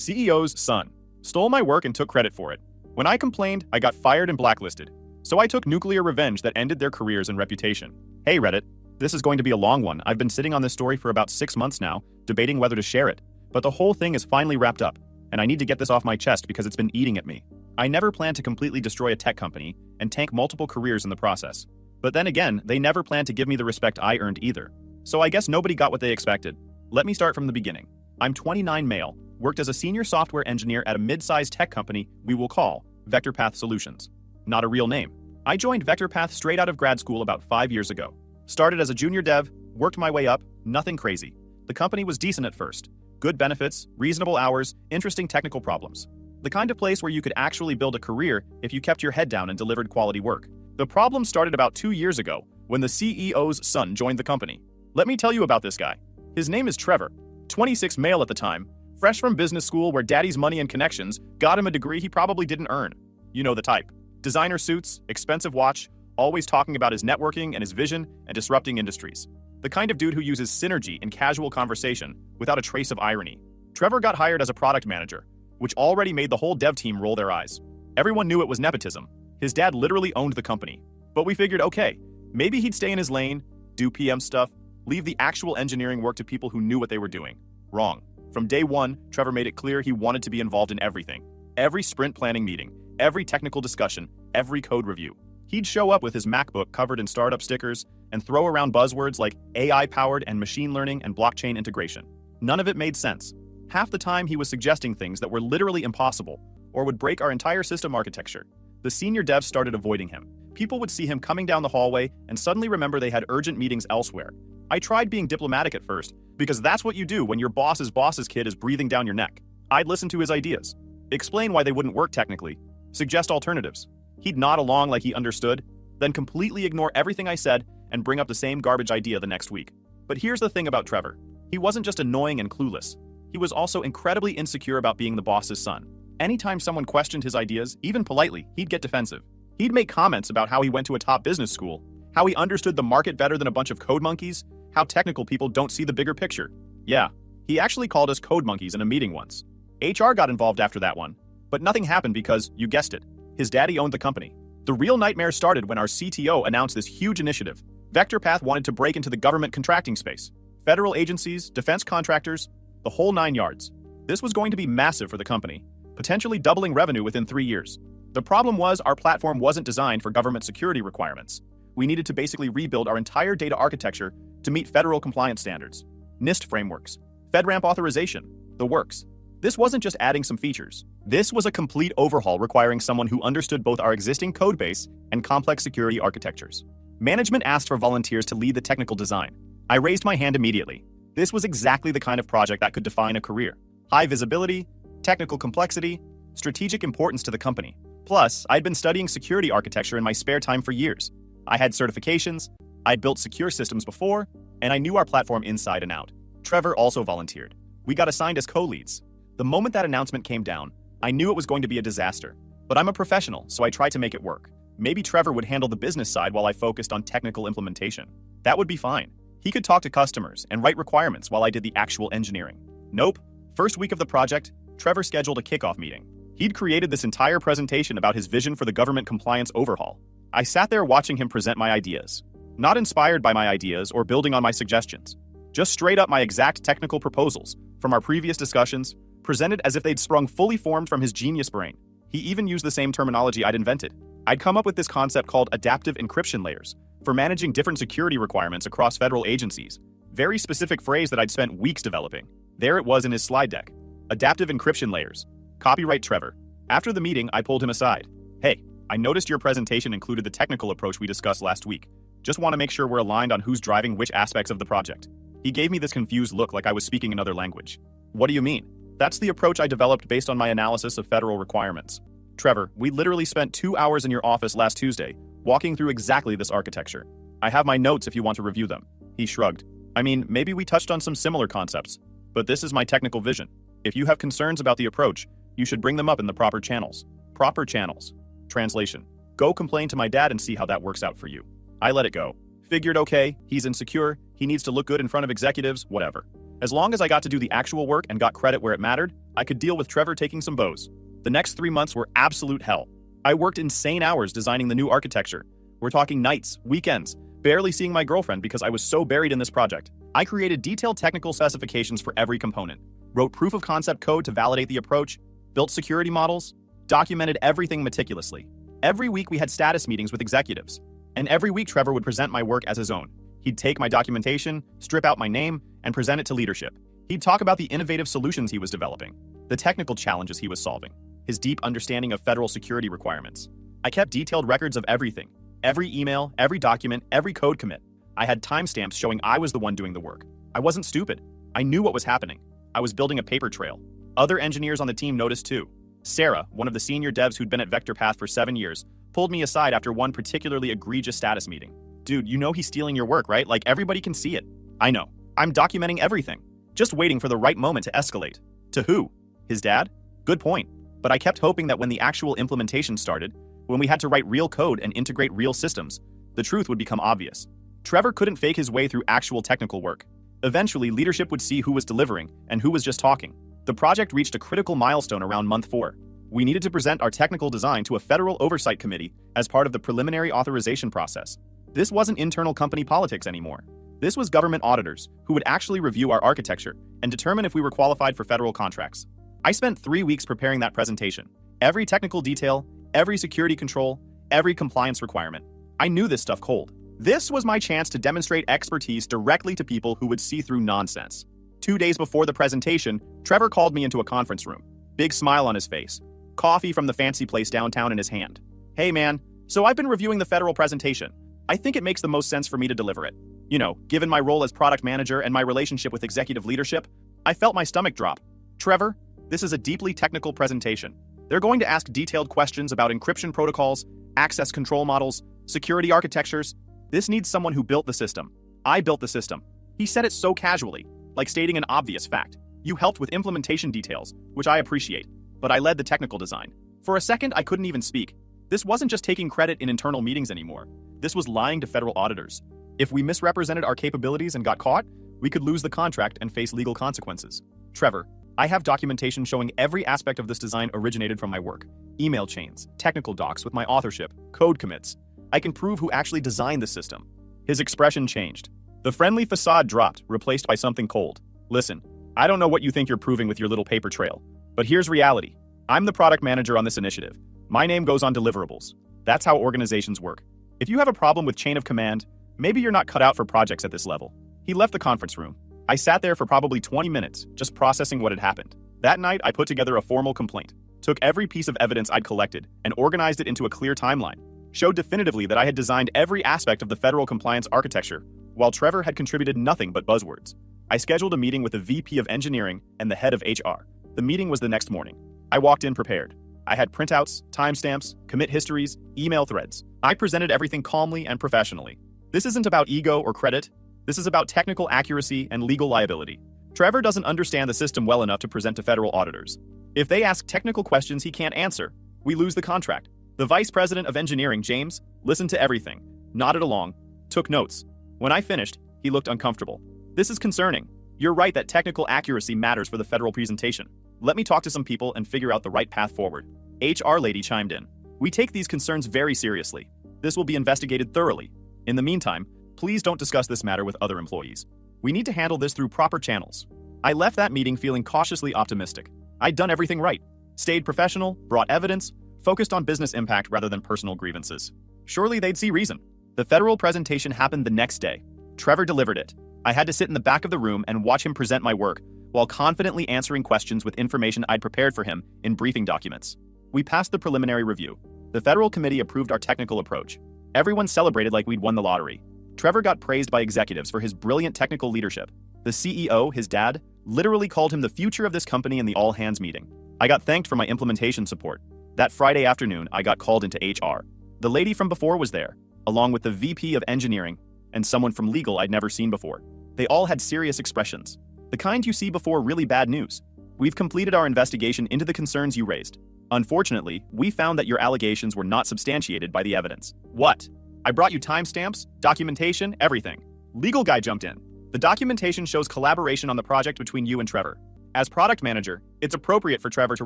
CEO's son. Stole my work and took credit for it. When I complained, I got fired and blacklisted. So I took nuclear revenge that ended their careers and reputation. Hey Reddit, this is going to be a long one. I've been sitting on this story for about 6 months now, debating whether to share it. But the whole thing is finally wrapped up, and I need to get this off my chest because it's been eating at me. I never planned to completely destroy a tech company and tank multiple careers in the process. But then again, they never planned to give me the respect I earned either. So I guess nobody got what they expected. Let me start from the beginning. I'm 29 male, worked as a senior software engineer at a mid-sized tech company we will call VectorPath Solutions. Not a real name. I joined VectorPath straight out of grad school about 5 years ago. Started as a junior dev, worked my way up, nothing crazy. The company was decent at first. Good benefits, reasonable hours, interesting technical problems. The kind of place where you could actually build a career if you kept your head down and delivered quality work. The problem started about 2 years ago when the CEO's son joined the company. Let me tell you about this guy. His name is Trevor, 26 male at the time, fresh from business school where daddy's money and connections got him a degree he probably didn't earn. You know the type. Designer suits, expensive watch, always talking about his networking and his vision and disrupting industries. The kind of dude who uses synergy in casual conversation without a trace of irony. Trevor got hired as a product manager, which already made the whole dev team roll their eyes. Everyone knew it was nepotism. His dad literally owned the company. But we figured, okay, maybe he'd stay in his lane, do PM stuff, leave the actual engineering work to people who knew what they were doing. Wrong. From day one, Trevor made it clear he wanted to be involved in everything. Every sprint planning meeting, every technical discussion, every code review. He'd show up with his MacBook covered in startup stickers and throw around buzzwords like AI-powered and machine learning and blockchain integration. None of it made sense. Half the time he was suggesting things that were literally impossible or would break our entire system architecture. The senior devs started avoiding him. People would see him coming down the hallway and suddenly remember they had urgent meetings elsewhere. I tried being diplomatic at first because that's what you do when your boss's kid is breathing down your neck. I'd listen to his ideas, explain why they wouldn't work technically, suggest alternatives. He'd nod along like he understood, then completely ignore everything I said and bring up the same garbage idea the next week. But here's the thing about Trevor. He wasn't just annoying and clueless. He was also incredibly insecure about being the boss's son. Anytime someone questioned his ideas, even politely, he'd get defensive. He'd make comments about how he went to a top business school, how he understood the market better than a bunch of code monkeys, how technical people don't see the bigger picture. Yeah, he actually called us code monkeys in a meeting once. HR got involved after that one, but nothing happened because, you guessed it, his daddy owned the company. The real nightmare started when our CTO announced this huge initiative. VectorPath wanted to break into the government contracting space. Federal agencies, defense contractors, the whole 9 yards. This was going to be massive for the company, potentially doubling revenue within 3 years. The problem was our platform wasn't designed for government security requirements. We needed to basically rebuild our entire data architecture to meet federal compliance standards. NIST frameworks, FedRAMP authorization, the works. This wasn't just adding some features. This was a complete overhaul requiring someone who understood both our existing code base and complex security architectures. Management asked for volunteers to lead the technical design. I raised my hand immediately. This was exactly the kind of project that could define a career. High visibility, technical complexity, strategic importance to the company. Plus, I'd been studying security architecture in my spare time for years. I had certifications, I'd built secure systems before, and I knew our platform inside and out. Trevor also volunteered. We got assigned as co-leads. The moment that announcement came down, I knew it was going to be a disaster. But I'm a professional, so I tried to make it work. Maybe Trevor would handle the business side while I focused on technical implementation. That would be fine. He could talk to customers and write requirements while I did the actual engineering. Nope. First week of the project, Trevor scheduled a kickoff meeting. He'd created this entire presentation about his vision for the government compliance overhaul. I sat there watching him present my ideas. Not inspired by my ideas or building on my suggestions. Just straight up my exact technical proposals from our previous discussions, presented as if they'd sprung fully formed from his genius brain. He even used the same terminology I'd invented. I'd come up with this concept called adaptive encryption layers for managing different security requirements across federal agencies. Very specific phrase that I'd spent weeks developing. There it was in his slide deck. Adaptive encryption layers. Copyright Trevor. After the meeting, I pulled him aside. Hey, I noticed your presentation included the technical approach we discussed last week. Just want to make sure we're aligned on who's driving which aspects of the project. He gave me this confused look like I was speaking another language. What do you mean? That's the approach I developed based on my analysis of federal requirements. Trevor, we literally spent 2 hours in your office last Tuesday, walking through exactly this architecture. I have my notes if you want to review them. He shrugged. I mean, maybe we touched on some similar concepts, but this is my technical vision. If you have concerns about the approach, you should bring them up in the proper channels. Proper channels. Translation. Go complain to my dad and see how that works out for you. I let it go. Figured okay, he's insecure, he needs to look good in front of executives, whatever. As long as I got to do the actual work and got credit where it mattered, I could deal with Trevor taking some bows. The next 3 months were absolute hell. I worked insane hours designing the new architecture. We're talking nights, weekends, barely seeing my girlfriend because I was so buried in this project. I created detailed technical specifications for every component, wrote proof of concept code to validate the approach, built security models, documented everything meticulously. Every week we had status meetings with executives, and every week Trevor would present my work as his own. He'd take my documentation, strip out my name, and present it to leadership. He'd talk about the innovative solutions he was developing, the technical challenges he was solving, his deep understanding of federal security requirements. I kept detailed records of everything, every email, every document, every code commit. I had timestamps showing I was the one doing the work. I wasn't stupid. I knew what was happening. I was building a paper trail. Other engineers on the team noticed too. Sarah, one of the senior devs who'd been at VectorPath for 7 years, pulled me aside after one particularly egregious status meeting. Dude, you know he's stealing your work, right? Like everybody can see it. I know. I'm documenting everything. Just waiting for the right moment to escalate. To who? His dad? Good point. But I kept hoping that when the actual implementation started, when we had to write real code and integrate real systems, the truth would become obvious. Trevor couldn't fake his way through actual technical work. Eventually, leadership would see who was delivering and who was just talking. The project reached a critical milestone around month 4. We needed to present our technical design to a federal oversight committee as part of the preliminary authorization process. This wasn't internal company politics anymore. This was government auditors who would actually review our architecture and determine if we were qualified for federal contracts. I spent 3 weeks preparing that presentation. Every technical detail, every security control, every compliance requirement. I knew this stuff cold. This was my chance to demonstrate expertise directly to people who would see through nonsense. 2 days before the presentation, Trevor called me into a conference room. Big smile on his face. Coffee from the fancy place downtown in his hand. Hey man, so I've been reviewing the federal presentation. I think it makes the most sense for me to deliver it. You know, given my role as product manager and my relationship with executive leadership, I felt my stomach drop. Trevor, this is a deeply technical presentation. They're going to ask detailed questions about encryption protocols, access control models, security architectures. This needs someone who built the system. I built the system. He said it so casually, like stating an obvious fact. You helped with implementation details, which I appreciate, but I led the technical design. For a second, I couldn't even speak. This wasn't just taking credit in internal meetings anymore. This was lying to federal auditors. If we misrepresented our capabilities and got caught, we could lose the contract and face legal consequences. Trevor, I have documentation showing every aspect of this design originated from my work. Email chains, technical docs with my authorship, code commits. I can prove who actually designed the system. His expression changed. The friendly facade dropped, replaced by something cold. Listen, I don't know what you think you're proving with your little paper trail, but here's reality. I'm the product manager on this initiative. My name goes on deliverables. That's how organizations work. If you have a problem with chain of command, maybe you're not cut out for projects at this level. He left the conference room. I sat there for probably 20 minutes, just processing what had happened. That night, I put together a formal complaint, took every piece of evidence I'd collected, and organized it into a clear timeline. Showed definitively that I had designed every aspect of the federal compliance architecture, while Trevor had contributed nothing but buzzwords. I scheduled a meeting with the VP of Engineering and the head of HR. The meeting was the next morning. I walked in prepared. I had printouts, timestamps, commit histories, email threads. I presented everything calmly and professionally. This isn't about ego or credit. This is about technical accuracy and legal liability. Trevor doesn't understand the system well enough to present to federal auditors. If they ask technical questions he can't answer, we lose the contract. The vice president of engineering, James, listened to everything, nodded along, took notes. When I finished, he looked uncomfortable. This is concerning. You're right that technical accuracy matters for the federal presentation. Let me talk to some people and figure out the right path forward. HR lady chimed in. We take these concerns very seriously. This will be investigated thoroughly. In the meantime, please don't discuss this matter with other employees. We need to handle this through proper channels. I left that meeting feeling cautiously optimistic. I'd done everything right. Stayed professional, brought evidence, focused on business impact rather than personal grievances. Surely they'd see reason. The federal presentation happened the next day. Trevor delivered it. I had to sit in the back of the room and watch him present my work while confidently answering questions with information I'd prepared for him in briefing documents. We passed the preliminary review. The federal committee approved our technical approach. Everyone celebrated like we'd won the lottery. Trevor got praised by executives for his brilliant technical leadership. The CEO, his dad, literally called him the future of this company in the all-hands meeting. I got thanked for my implementation support. That Friday afternoon, I got called into HR. The lady from before was there, along with the VP of engineering and someone from legal I'd never seen before. They all had serious expressions. The kind you see before really bad news. We've completed our investigation into the concerns you raised. Unfortunately, we found that your allegations were not substantiated by the evidence. What? I brought you timestamps, documentation, everything. Legal guy jumped in. The documentation shows collaboration on the project between you and Trevor. As product manager, it's appropriate for Trevor to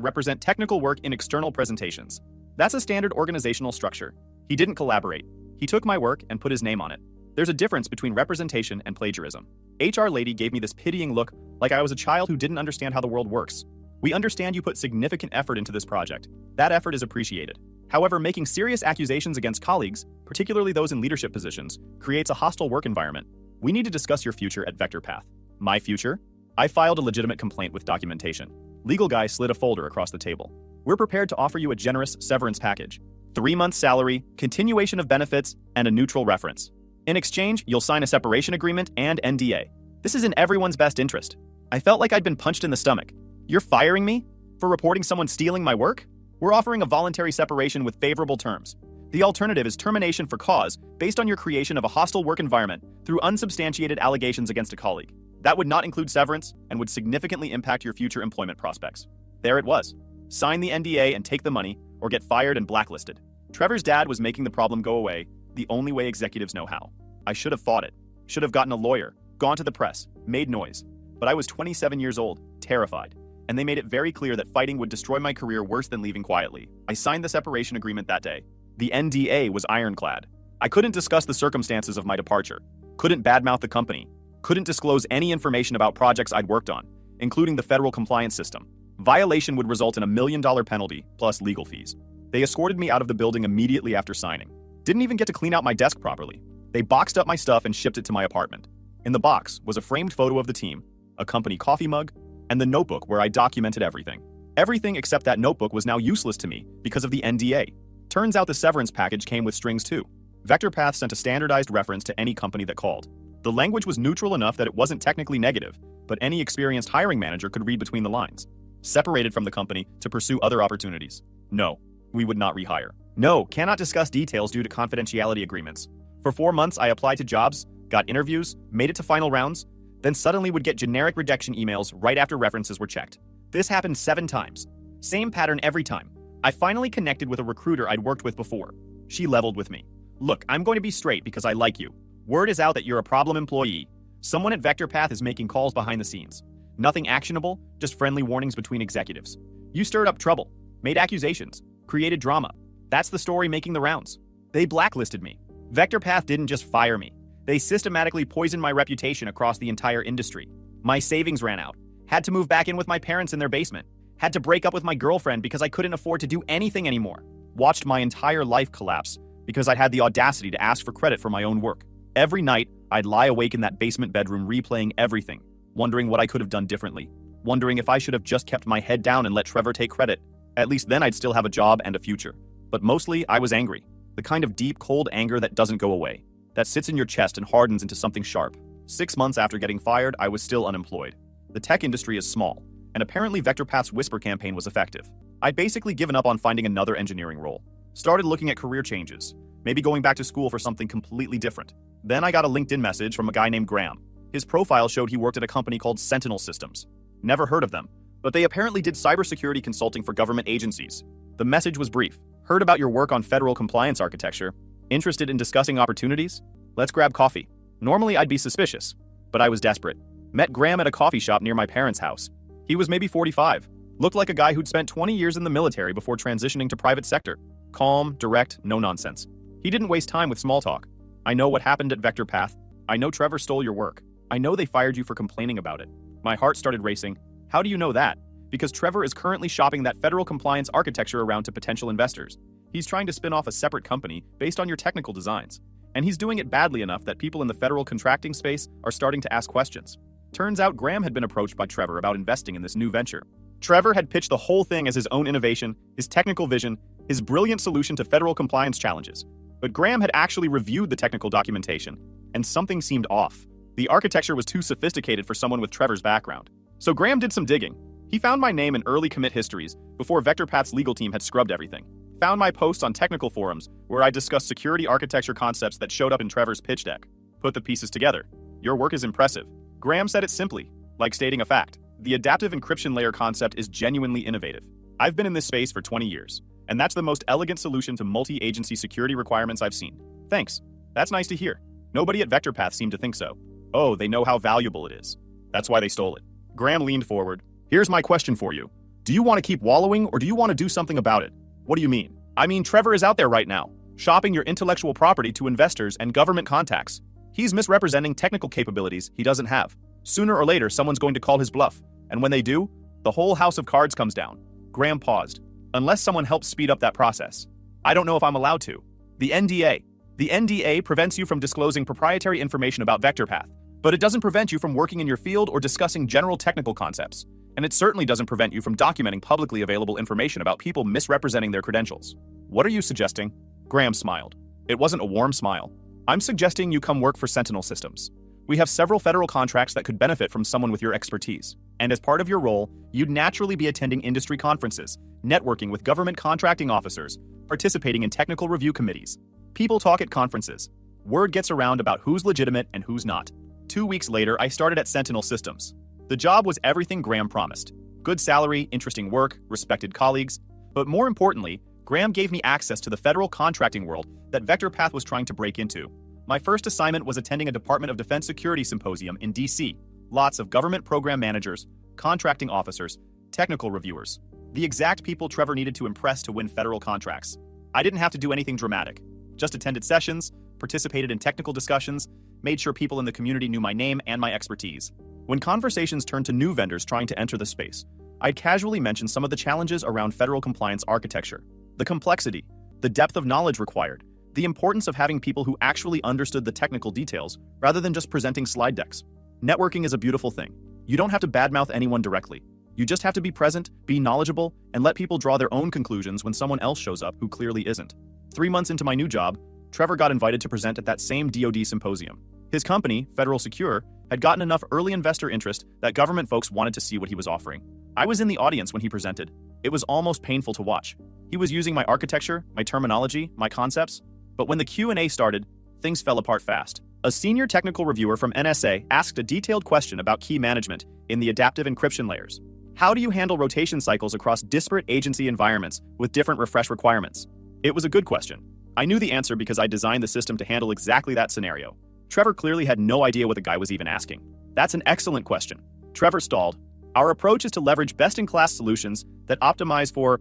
represent technical work in external presentations. That's a standard organizational structure. He didn't collaborate. He took my work and put his name on it. There's a difference between representation and plagiarism. HR lady gave me this pitying look like I was a child who didn't understand how the world works. We understand you put significant effort into this project. That effort is appreciated. However, making serious accusations against colleagues, particularly those in leadership positions, creates a hostile work environment. We need to discuss your future at VectorPath. My future? I filed a legitimate complaint with documentation. Legal guy slid a folder across the table. We're prepared to offer you a generous severance package. 3 months salary, continuation of benefits, and a neutral reference. In exchange, you'll sign a separation agreement and NDA. This is in everyone's best interest. I felt like I'd been punched in the stomach. You're firing me? For reporting someone stealing my work? We're offering a voluntary separation with favorable terms. The alternative is termination for cause based on your creation of a hostile work environment through unsubstantiated allegations against a colleague. That would not include severance and would significantly impact your future employment prospects. There it was. Sign the NDA and take the money, or get fired and blacklisted. Trevor's dad was making the problem go away the only way executives know how. I should have fought it. Should have gotten a lawyer, gone to the press, made noise. But I was 27 years old, terrified. And they made it very clear that fighting would destroy my career worse than leaving quietly. I signed the separation agreement that day. The NDA was ironclad. I couldn't discuss the circumstances of my departure, couldn't badmouth the company, couldn't disclose any information about projects I'd worked on, including the federal compliance system. Violation would result in a $1 million penalty plus legal fees. They escorted me out of the building immediately after signing. Didn't even get to clean out my desk properly. They boxed up my stuff and shipped it to my apartment. In the box was a framed photo of the team, a company coffee mug, and the notebook where I documented everything. Everything except that notebook was now useless to me because of the NDA. Turns out the severance package came with strings too. VectorPath sent a standardized reference to any company that called. The language was neutral enough that it wasn't technically negative, but any experienced hiring manager could read between the lines. Separated from the company to pursue other opportunities. No, we would not rehire. No, cannot discuss details due to confidentiality agreements. For 4 months, I applied to jobs, got interviews, made it to final rounds, then suddenly would get generic rejection emails right after references were checked. This happened 7 times. Same pattern every time. I finally connected with a recruiter I'd worked with before. She leveled with me. Look, I'm going to be straight because I like you. Word is out that you're a problem employee. Someone at VectorPath is making calls behind the scenes. Nothing actionable, just friendly warnings between executives. You stirred up trouble, made accusations, created drama. That's the story making the rounds. They blacklisted me. VectorPath didn't just fire me. They systematically poisoned my reputation across the entire industry. My savings ran out. Had to move back in with my parents in their basement. Had to break up with my girlfriend because I couldn't afford to do anything anymore. Watched my entire life collapse because I'd had the audacity to ask for credit for my own work. Every night, I'd lie awake in that basement bedroom replaying everything, wondering what I could have done differently, wondering if I should have just kept my head down and let Trevor take credit. At least then I'd still have a job and a future. But mostly, I was angry. The kind of deep, cold anger that doesn't go away, that sits in your chest and hardens into something sharp. 6 months after getting fired, I was still unemployed. The tech industry is small, and apparently VectorPath's Whisper campaign was effective. I'd basically given up on finding another engineering role. Started looking at career changes, maybe going back to school for something completely different. Then I got a LinkedIn message from a guy named Graham. His profile showed he worked at a company called Sentinel Systems. Never heard of them, but they apparently did cybersecurity consulting for government agencies. The message was brief. Heard about your work on federal compliance architecture. Interested in discussing opportunities? Let's grab coffee. Normally I'd be suspicious, but I was desperate. Met Graham at a coffee shop near my parents' house. He was maybe 45. Looked like a guy who'd spent 20 years in the military before transitioning to private sector. Calm, direct, no nonsense. He didn't waste time with small talk. I know what happened at VectorPath. I know Trevor stole your work. I know they fired you for complaining about it. My heart started racing. How do you know that? Because Trevor is currently shopping that federal compliance architecture around to potential investors. He's trying to spin off a separate company based on your technical designs. And he's doing it badly enough that people in the federal contracting space are starting to ask questions. Turns out Graham had been approached by Trevor about investing in this new venture. Trevor had pitched the whole thing as his own innovation, his technical vision, his brilliant solution to federal compliance challenges. But Graham had actually reviewed the technical documentation, and something seemed off. The architecture was too sophisticated for someone with Trevor's background. So Graham did some digging. He found my name in early commit histories before VectorPath's legal team had scrubbed everything. Found my posts on technical forums where I discussed security architecture concepts that showed up in Trevor's pitch deck. Put the pieces together. Your work is impressive. Graham said it simply, like stating a fact. The adaptive encryption layer concept is genuinely innovative. I've been in this space for 20 years, and that's the most elegant solution to multi-agency security requirements I've seen. Thanks. That's nice to hear. Nobody at VectorPath seemed to think so. Oh, they know how valuable it is. That's why they stole it. Graham leaned forward. Here's my question for you. Do you want to keep wallowing or do you want to do something about it? What do you mean? I mean, Trevor is out there right now, shopping your intellectual property to investors and government contacts. He's misrepresenting technical capabilities he doesn't have. Sooner or later, someone's going to call his bluff, and when they do, the whole house of cards comes down. Graham paused. Unless someone helps speed up that process. I don't know if I'm allowed to. The NDA. The NDA prevents you from disclosing proprietary information about VectorPath, but it doesn't prevent you from working in your field or discussing general technical concepts. And it certainly doesn't prevent you from documenting publicly available information about people misrepresenting their credentials. What are you suggesting? Graham smiled. It wasn't a warm smile. I'm suggesting you come work for Sentinel Systems. We have several federal contracts that could benefit from someone with your expertise. And as part of your role, you'd naturally be attending industry conferences, networking with government contracting officers, participating in technical review committees. People talk at conferences. Word gets around about who's legitimate and who's not. 2 weeks later, I started at Sentinel Systems. The job was everything Graham promised. Good salary, interesting work, respected colleagues. But more importantly, Graham gave me access to the federal contracting world that VectorPath was trying to break into. My first assignment was attending a Department of Defense Security Symposium in DC. Lots of government program managers, contracting officers, technical reviewers. The exact people Trevor needed to impress to win federal contracts. I didn't have to do anything dramatic. Just attended sessions, participated in technical discussions, made sure people in the community knew my name and my expertise. When conversations turned to new vendors trying to enter the space, I'd casually mention some of the challenges around federal compliance architecture, the complexity, the depth of knowledge required, the importance of having people who actually understood the technical details rather than just presenting slide decks. Networking is a beautiful thing. You don't have to badmouth anyone directly. You just have to be present, be knowledgeable, and let people draw their own conclusions when someone else shows up who clearly isn't. 3 months into my new job, Trevor got invited to present at that same DoD symposium. His company, Federal Secure, had gotten enough early investor interest that government folks wanted to see what he was offering. I was in the audience when he presented. It was almost painful to watch. He was using my architecture, my terminology, my concepts. But when the Q&A started, things fell apart fast. A senior technical reviewer from NSA asked a detailed question about key management in the adaptive encryption layers. How do you handle rotation cycles across disparate agency environments with different refresh requirements? It was a good question. I knew the answer because I designed the system to handle exactly that scenario. Trevor clearly had no idea what the guy was even asking. That's an excellent question. Trevor stalled. Our approach is to leverage best-in-class solutions that optimize for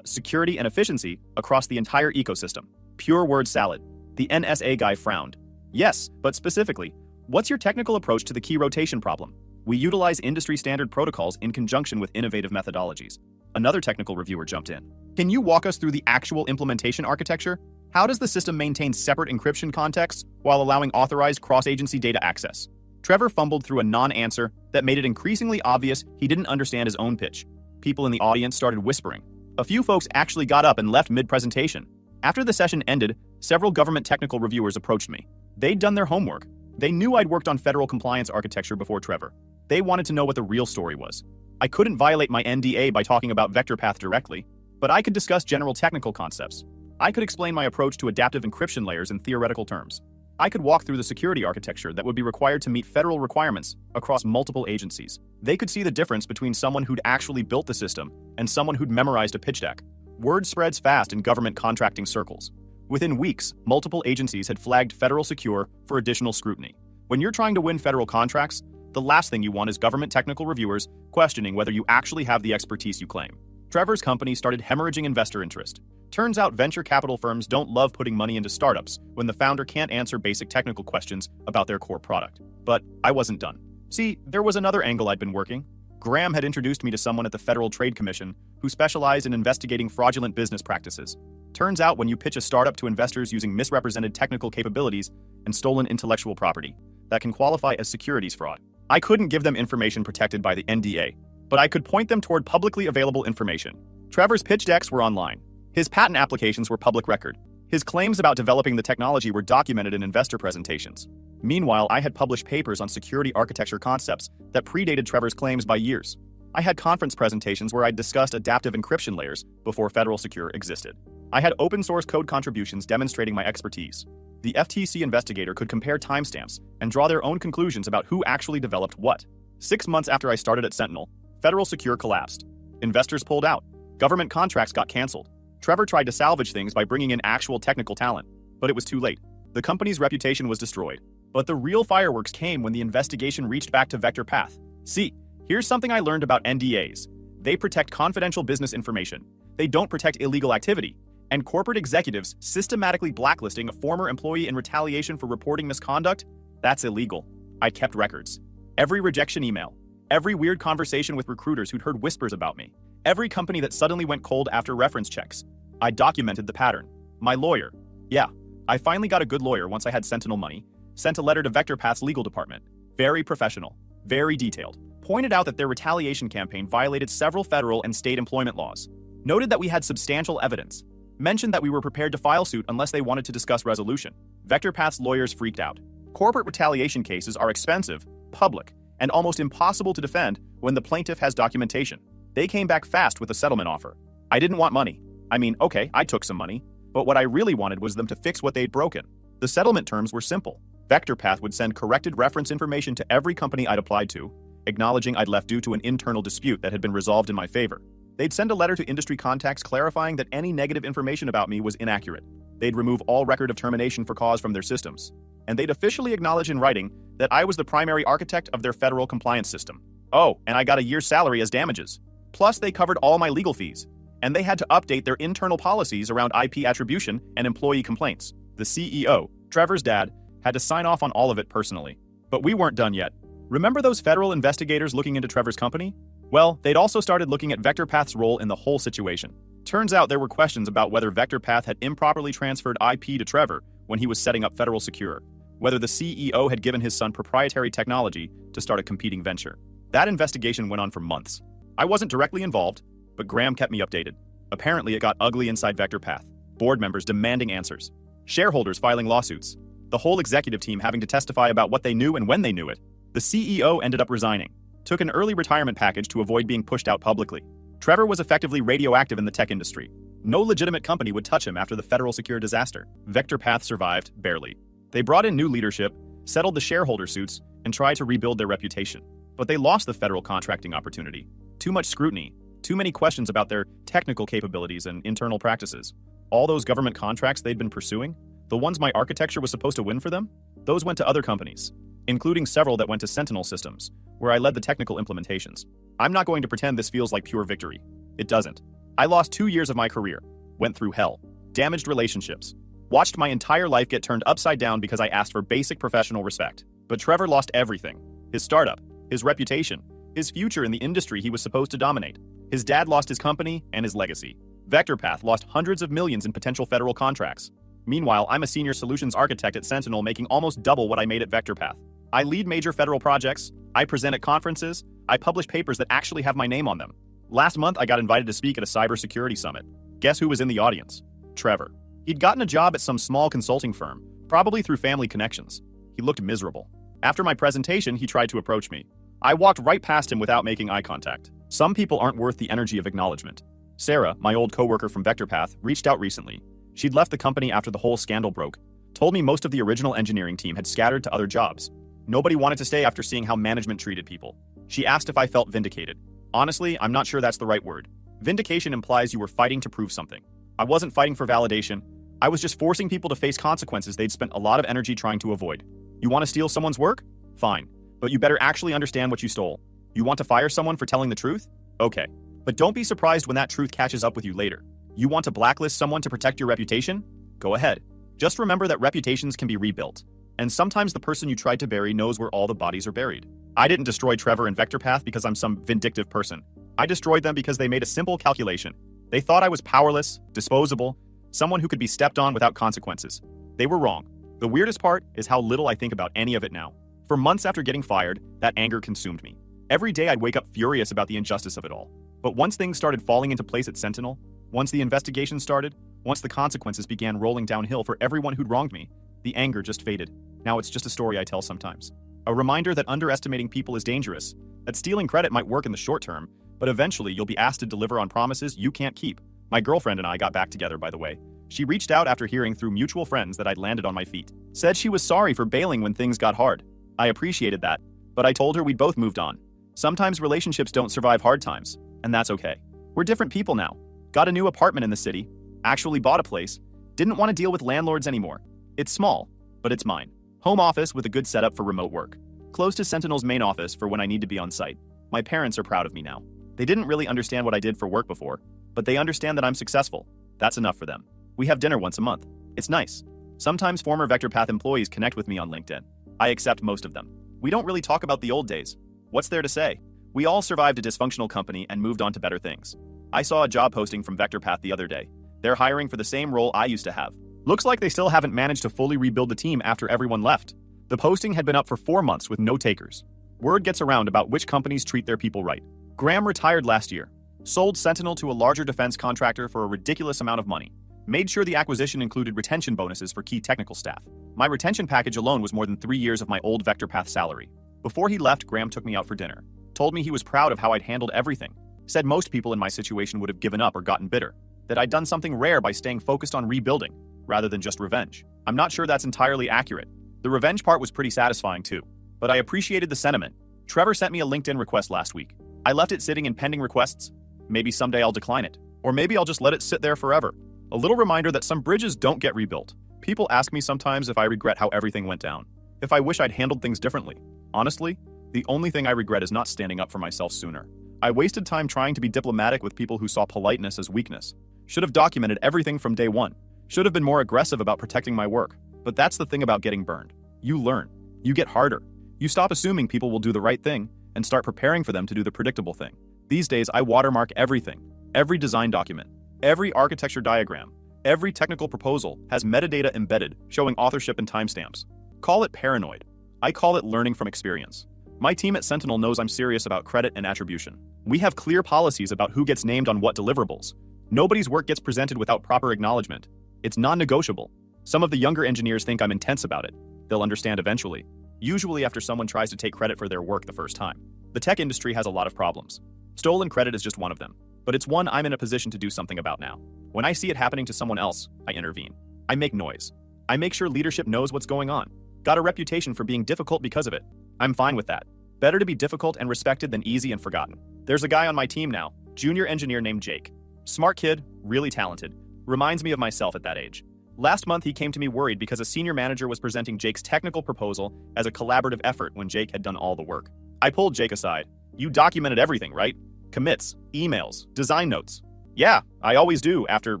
security and efficiency across the entire ecosystem. Pure word salad. The NSA guy frowned. Yes, but specifically, what's your technical approach to the key rotation problem? We utilize industry-standard protocols in conjunction with innovative methodologies. Another technical reviewer jumped in. Can you walk us through the actual implementation architecture? How does the system maintain separate encryption contexts while allowing authorized cross-agency data access? Trevor fumbled through a non-answer that made it increasingly obvious he didn't understand his own pitch. People in the audience started whispering. A few folks actually got up and left mid-presentation. After the session ended, several government technical reviewers approached me. They'd done their homework. They knew I'd worked on federal compliance architecture before Trevor. They wanted to know what the real story was. I couldn't violate my NDA by talking about VectorPath directly, but I could discuss general technical concepts. I could explain my approach to adaptive encryption layers in theoretical terms. I could walk through the security architecture that would be required to meet federal requirements across multiple agencies. They could see the difference between someone who'd actually built the system and someone who'd memorized a pitch deck. Word spreads fast in government contracting circles. Within weeks, multiple agencies had flagged Federal Secure for additional scrutiny. When you're trying to win federal contracts, the last thing you want is government technical reviewers questioning whether you actually have the expertise you claim. Trevor's company started hemorrhaging investor interest. Turns out venture capital firms don't love putting money into startups when the founder can't answer basic technical questions about their core product. But I wasn't done. See, there was another angle I'd been working. Graham had introduced me to someone at the Federal Trade Commission who specialized in investigating fraudulent business practices. Turns out when you pitch a startup to investors using misrepresented technical capabilities and stolen intellectual property, that can qualify as securities fraud. I couldn't give them information protected by the NDA, but I could point them toward publicly available information. Trevor's pitch decks were online. His patent applications were public record. His claims about developing the technology were documented in investor presentations. Meanwhile, I had published papers on security architecture concepts that predated Trevor's claims by years. I had conference presentations where I discussed adaptive encryption layers before Federal Secure existed. I had open source code contributions demonstrating my expertise. The FTC investigator could compare timestamps and draw their own conclusions about who actually developed what. 6 months after I started at Sentinel, Federal Secure collapsed. Investors pulled out. Government contracts got canceled. Trevor tried to salvage things by bringing in actual technical talent, but it was too late. The company's reputation was destroyed. But the real fireworks came when the investigation reached back to Vector Path. See, here's something I learned about NDAs. They protect confidential business information. They don't protect illegal activity. And corporate executives systematically blacklisting a former employee in retaliation for reporting misconduct? That's illegal. I kept records. Every rejection email. Every weird conversation with recruiters who'd heard whispers about me. Every company that suddenly went cold after reference checks. I documented the pattern. My lawyer. Yeah, I finally got a good lawyer once I had Sentinel money. Sent a letter to Vector Path's legal department. Very professional. Very detailed. Pointed out that their retaliation campaign violated several federal and state employment laws. Noted that we had substantial evidence. Mentioned that we were prepared to file suit unless they wanted to discuss resolution. Vector Path's lawyers freaked out. Corporate retaliation cases are expensive, public, and almost impossible to defend when the plaintiff has documentation. They came back fast with a settlement offer. I didn't want money. I mean, okay, I took some money, but what I really wanted was them to fix what they'd broken. The settlement terms were simple. Vector Path would send corrected reference information to every company I'd applied to, acknowledging I'd left due to an internal dispute that had been resolved in my favor. They'd send a letter to industry contacts clarifying that any negative information about me was inaccurate. They'd remove all record of termination for cause from their systems. And they'd officially acknowledge in writing that I was the primary architect of their federal compliance system. Oh, and I got a year's salary as damages. Plus, they covered all my legal fees. And they had to update their internal policies around IP attribution and employee complaints. The CEO, Trevor's dad, had to sign off on all of it personally. But we weren't done yet. Remember those federal investigators looking into Trevor's company? Well, they'd also started looking at Vector Path's role in the whole situation. Turns out there were questions about whether Vector Path had improperly transferred IP to Trevor when he was setting up Federal Secure, whether the CEO had given his son proprietary technology to start a competing venture. That investigation went on for months. I wasn't directly involved, but Graham kept me updated. Apparently it got ugly inside Vector Path. Board members demanding answers. Shareholders filing lawsuits. The whole executive team having to testify about what they knew and when they knew it. The CEO ended up resigning. Took an early retirement package to avoid being pushed out publicly. Trevor was effectively radioactive in the tech industry. No legitimate company would touch him after the Federal Secure disaster. Vector Path survived, barely. They brought in new leadership, settled the shareholder suits, and tried to rebuild their reputation. But they lost the federal contracting opportunity. Too much scrutiny. Too many questions about their technical capabilities and internal practices. All those government contracts they'd been pursuing, the ones my architecture was supposed to win for them, those went to other companies, including several that went to Sentinel Systems, where I led the technical implementations. I'm not going to pretend this feels like pure victory. It doesn't. I lost 2 years of my career, went through hell, damaged relationships, watched my entire life get turned upside down because I asked for basic professional respect. But Trevor lost everything. His startup, his reputation, his future in the industry he was supposed to dominate. His dad lost his company and his legacy. Vector Path lost hundreds of millions in potential federal contracts. Meanwhile, I'm a senior solutions architect at Sentinel making almost double what I made at Vector Path. I lead major federal projects, I present at conferences, I publish papers that actually have my name on them. Last month, I got invited to speak at a cybersecurity summit. Guess who was in the audience? Trevor. He'd gotten a job at some small consulting firm, probably through family connections. He looked miserable. After my presentation, he tried to approach me. I walked right past him without making eye contact. Some people aren't worth the energy of acknowledgement. Sarah, my old coworker from Vector Path, reached out recently. She'd left the company after the whole scandal broke. Told me most of the original engineering team had scattered to other jobs. Nobody wanted to stay after seeing how management treated people. She asked if I felt vindicated. Honestly, I'm not sure that's the right word. Vindication implies you were fighting to prove something. I wasn't fighting for validation. I was just forcing people to face consequences they'd spent a lot of energy trying to avoid. You want to steal someone's work? Fine. But you better actually understand what you stole. You want to fire someone for telling the truth? Okay. But don't be surprised when that truth catches up with you later. You want to blacklist someone to protect your reputation? Go ahead. Just remember that reputations can be rebuilt. And sometimes the person you tried to bury knows where all the bodies are buried. I didn't destroy Trevor and Vector Path because I'm some vindictive person. I destroyed them because they made a simple calculation. They thought I was powerless, disposable, someone who could be stepped on without consequences. They were wrong. The weirdest part is how little I think about any of it now. For months after getting fired, that anger consumed me. Every day I'd wake up furious about the injustice of it all. But once things started falling into place at Sentinel, once the investigation started, once the consequences began rolling downhill for everyone who'd wronged me, the anger just faded. Now it's just a story I tell sometimes. A reminder that underestimating people is dangerous, that stealing credit might work in the short term, but eventually you'll be asked to deliver on promises you can't keep. My girlfriend and I got back together, by the way. She reached out after hearing through mutual friends that I'd landed on my feet. Said she was sorry for bailing when things got hard. I appreciated that, but I told her we'd both moved on. Sometimes relationships don't survive hard times, and that's okay. We're different people now. Got a new apartment in the city, actually bought a place, didn't want to deal with landlords anymore. It's small, but it's mine. Home office with a good setup for remote work. Close to Sentinel's main office for when I need to be on site. My parents are proud of me now. They didn't really understand what I did for work before, but they understand that I'm successful. That's enough for them. We have dinner once a month. It's nice. Sometimes former VectorPath employees connect with me on LinkedIn. I accept most of them. We don't really talk about the old days. What's there to say? We all survived a dysfunctional company and moved on to better things. I saw a job posting from VectorPath the other day. They're hiring for the same role I used to have. Looks like they still haven't managed to fully rebuild the team after everyone left. The posting had been up for 4 months with no takers. Word gets around about which companies treat their people right. Graham retired last year, sold Sentinel to a larger defense contractor for a ridiculous amount of money, made sure the acquisition included retention bonuses for key technical staff. My retention package alone was more than 3 years of my old VectorPath salary. Before he left, Graham took me out for dinner, told me he was proud of how I'd handled everything, said most people in my situation would have given up or gotten bitter, that I'd done something rare by staying focused on rebuilding, rather than just revenge. I'm not sure that's entirely accurate. The revenge part was pretty satisfying too, but I appreciated the sentiment. Trevor sent me a LinkedIn request last week. I left it sitting in pending requests. Maybe someday I'll decline it, or maybe I'll just let it sit there forever. A little reminder that some bridges don't get rebuilt. People ask me sometimes if I regret how everything went down, if I wish I'd handled things differently. Honestly, the only thing I regret is not standing up for myself sooner. I wasted time trying to be diplomatic with people who saw politeness as weakness. Should have documented everything from day one. Should have been more aggressive about protecting my work. But that's the thing about getting burned. You learn. You get harder. You stop assuming people will do the right thing and start preparing for them to do the predictable thing. These days, I watermark everything. Every design document, every architecture diagram, every technical proposal has metadata embedded showing authorship and timestamps. Call it paranoid. I call it learning from experience. My team at Sentinel knows I'm serious about credit and attribution. We have clear policies about who gets named on what deliverables. Nobody's work gets presented without proper acknowledgement. It's non-negotiable. Some of the younger engineers think I'm intense about it. They'll understand eventually, usually after someone tries to take credit for their work the first time. The tech industry has a lot of problems. Stolen credit is just one of them, but it's one I'm in a position to do something about now. When I see it happening to someone else, I intervene. I make noise. I make sure leadership knows what's going on. Got a reputation for being difficult because of it. I'm fine with that. Better to be difficult and respected than easy and forgotten. There's a guy on my team now, junior engineer named Jake. Smart kid, really talented. Reminds me of myself at that age. Last month, he came to me worried because a senior manager was presenting Jake's technical proposal as a collaborative effort when Jake had done all the work. I pulled Jake aside. You documented everything, right? Commits, emails, design notes. Yeah, I always do after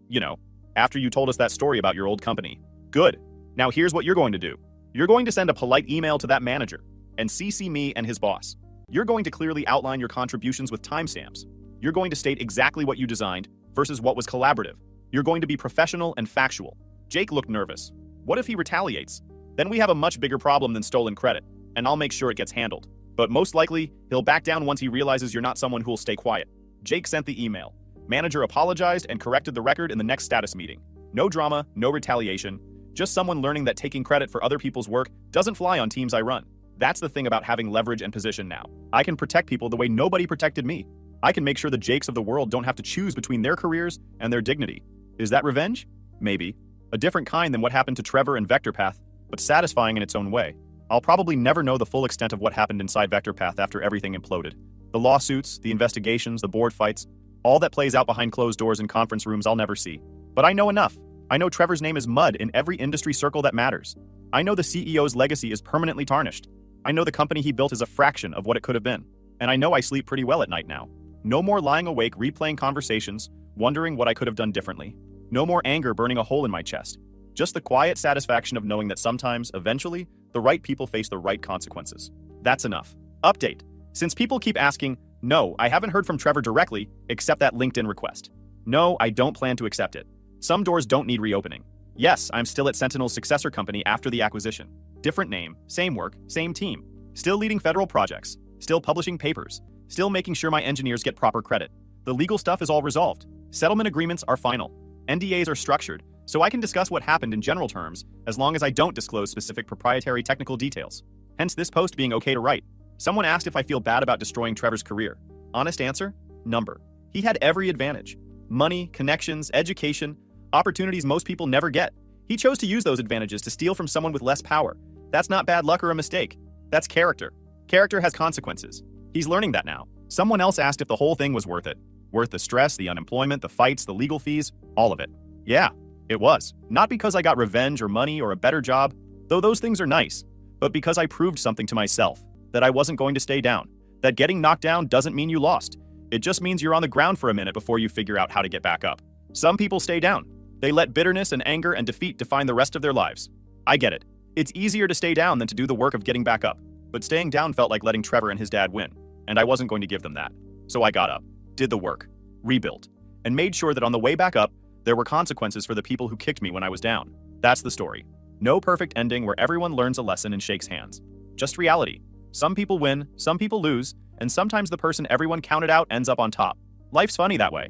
you told us that story about your old company. Good. Now here's what you're going to do. You're going to send a polite email to that manager and CC me and his boss. You're going to clearly outline your contributions with timestamps. You're going to state exactly what you designed versus what was collaborative. You're going to be professional and factual. Jake looked nervous. What if he retaliates? Then we have a much bigger problem than stolen credit, and I'll make sure it gets handled. But most likely, he'll back down once he realizes you're not someone who'll stay quiet. Jake sent the email. Manager apologized and corrected the record in the next status meeting. No drama, no retaliation, just someone learning that taking credit for other people's work doesn't fly on teams I run. That's the thing about having leverage and position now. I can protect people the way nobody protected me. I can make sure the Jakes of the world don't have to choose between their careers and their dignity. Is that revenge? Maybe. A different kind than what happened to Trevor and VectorPath, but satisfying in its own way. I'll probably never know the full extent of what happened inside VectorPath after everything imploded. The lawsuits, the investigations, the board fights, all that plays out behind closed doors in conference rooms I'll never see. But I know enough. I know Trevor's name is mud in every industry circle that matters. I know the CEO's legacy is permanently tarnished. I know the company he built is a fraction of what it could have been. And I know I sleep pretty well at night now. No more lying awake replaying conversations, wondering what I could have done differently. No more anger burning a hole in my chest. Just the quiet satisfaction of knowing that sometimes, eventually, the right people face the right consequences. That's enough. Update. Since people keep asking, no, I haven't heard from Trevor directly, except that LinkedIn request. No, I don't plan to accept it. Some doors don't need reopening. Yes, I'm still at Sentinel's successor company after the acquisition. Different name, same work, same team. Still leading federal projects. Still publishing papers. Still making sure my engineers get proper credit. The legal stuff is all resolved. Settlement agreements are final. NDAs are structured, so I can discuss what happened in general terms as long as I don't disclose specific proprietary technical details. Hence this post being okay to write. Someone asked if I feel bad about destroying Trevor's career. Honest answer? Number. He had every advantage. Money, connections, education, opportunities most people never get. He chose to use those advantages to steal from someone with less power. That's not bad luck or a mistake. That's character. Character has consequences. He's learning that now. Someone else asked if the whole thing was worth it. Worth the stress, the unemployment, the fights, the legal fees, all of it. Yeah, it was. Not because I got revenge or money or a better job, Though those things are nice, but because I proved something to myself, that I wasn't going to stay down. That getting knocked down doesn't mean you lost. It just means you're on the ground for a minute before you figure out how to get back up. Some people stay down. They let bitterness and anger and defeat define the rest of their lives. I get it. It's easier to stay down than to do the work of getting back up. But staying down felt like letting Trevor and his dad win, and I wasn't going to give them that. So I got up, did the work, rebuilt, and made sure that on the way back up, there were consequences for the people who kicked me when I was down. That's the story. No perfect ending where everyone learns a lesson and shakes hands. Just reality. Some people win, some people lose, and sometimes the person everyone counted out ends up on top. Life's funny that way.